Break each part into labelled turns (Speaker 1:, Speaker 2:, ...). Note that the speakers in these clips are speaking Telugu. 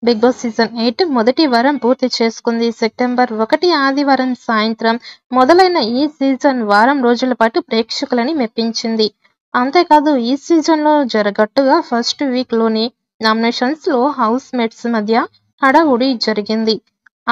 Speaker 1: బిగ్ బాస్ సీజన్ 8 మొదటి వారం పూర్తి చేసుకుంది. సెప్టెంబర్ 1 ఆదివారం సాయంత్రం మొదలైన ఈ సీజన్ వారం రోజుల పాటు ప్రేక్షకులని మెప్పించింది. అంతేకాదు ఈ సీజన్లో జరగట్టుగా ఫస్ట్ వీక్లోని నామినేషన్స్లో హౌస్ మేట్స్ మధ్య హడావుడి జరిగింది.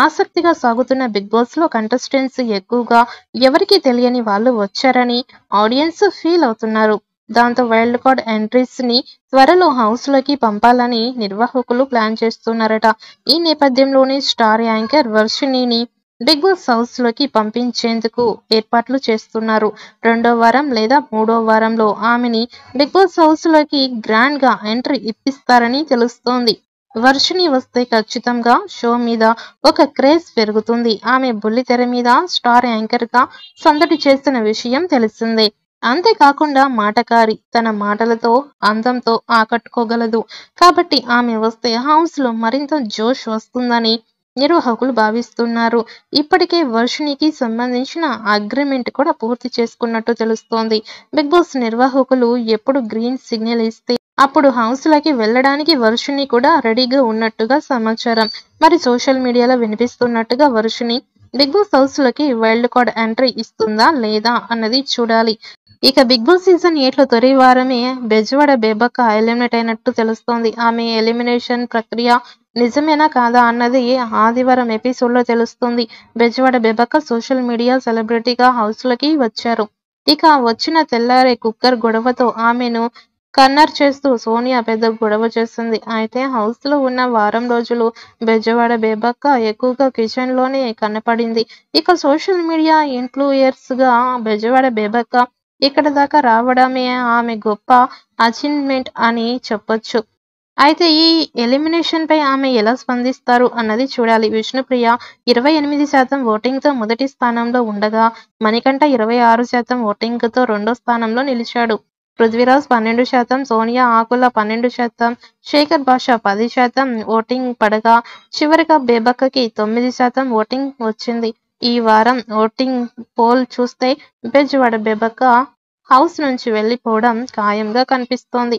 Speaker 1: ఆసక్తిగా సాగుతున్న బిగ్ బాస్లో కంటెస్టెంట్స్ ఎక్కువగా ఎవరికీ తెలియని వాళ్ళు వచ్చారని ఆడియన్స్ ఫీల్ అవుతున్నారు. దాంతో వైల్డ్ కార్డ్ ఎంట్రీస్ ని త్వరలో హౌస్ లోకి పంపాలని నిర్వాహకులు ప్లాన్ చేస్తున్నారట. ఈ నేపథ్యంలోనే స్టార్ యాంకర్ వర్షిణిని బిగ్ బాస్ హౌస్ లోకి పంపించేందుకు ఏర్పాట్లు చేస్తున్నారు. 2వ వారం లేదా 3వ వారంలో ఆమెని బిగ్ బాస్ హౌస్ లోకి గ్రాండ్ గా ఎంట్రీ ఇప్పిస్తారని తెలుస్తోంది. వర్షిణి వస్తే ఖచ్చితంగా షో మీద ఒక క్రేజ్ పెరుగుతుంది. ఆమె బుల్లితెర మీద స్టార్ యాంకర్ గా సందడి చేసిన విషయం తెలిసిందే. అంతేకాకుండా మాటకారి, తన మాటలతో అందంతో ఆకట్టుకోగలదు. కాబట్టి ఆమె వస్తే హౌస్ లో మరింత జోష్ వస్తుందని నిర్వాహకులు భావిస్తున్నారు. ఇప్పటికే వర్షిణికి సంబంధించిన అగ్రిమెంట్ కూడా పూర్తి చేసుకున్నట్టు తెలుస్తోంది. బిగ్ బాస్ నిర్వాహకులు ఎప్పుడు గ్రీన్ సిగ్నల్ ఇస్తే అప్పుడు హౌస్ లోకి వెళ్ళడానికి వర్షిణి కూడా రెడీగా ఉన్నట్టుగా సమాచారం. మరి సోషల్ మీడియాలో వినిపిస్తున్నట్టుగా వర్షిణి బిగ్ బాస్ హౌస్ లోకి వైల్డ్ కార్డ్ ఎంట్రీ ఇస్తుందా లేదా అన్నది చూడాలి. ఇక బిగ్ బాస్ సీజన్ 8లో తొలి వారమే బెజవాడ బేబక్క ఎలిమినేట్ అయినట్టు తెలుస్తోంది. ఆమె ఎలిమినేషన్ ప్రక్రియ నిజమేనా కాదా అన్నది ఆదివారం ఎపిసోడ్లో తెలుస్తుంది. బెజవాడ బేబక్క సోషల్ మీడియా సెలబ్రిటీగా హౌస్ లోకి వచ్చారు. ఇక వచ్చిన తెల్లారే కుక్కర్ గొడవతో ఆమెను కన్నర్ చేస్తూ సోనియా పెద్ద గొడవ చేసింది. అయితే హౌస్ లో ఉన్న వారం రోజులు బెజవాడ బేబక్క ఎక్కువగా కిచెన్ లోనే కనపడింది. ఇక సోషల్ మీడియా ఇన్ఫ్లుయర్స్ గా బెజవాడ బేబక్క ఇక్కడ దాకా రావడమే ఆమె గొప్ప అచీవ్మెంట్ అని చెప్పొచ్చు. అయితే ఈ ఎలిమినేషన్ పై ఆమె ఎలా స్పందిస్తారు అన్నది చూడాలి. విష్ణుప్రియ 28% ఓటింగ్ తో మొదటి స్థానంలో ఉండగా మణికంఠ 26% ఓటింగ్ తో రెండో స్థానంలో నిలిచాడు. పృథ్వీరాజ్ 12%, సోనియా ఆకుల 12%, శేఖర్ భాష 10% ఓటింగ్ పడగా చివరిగా బేబక్కకి 9% ఓటింగ్ వచ్చింది. ఈ వారం ఓటింగ్ పోల్ చూస్తే బెజవాడ బేబక్క హౌస్ నుంచి వెళ్లిపోవడం ఖాయంగా కనిపిస్తోంది.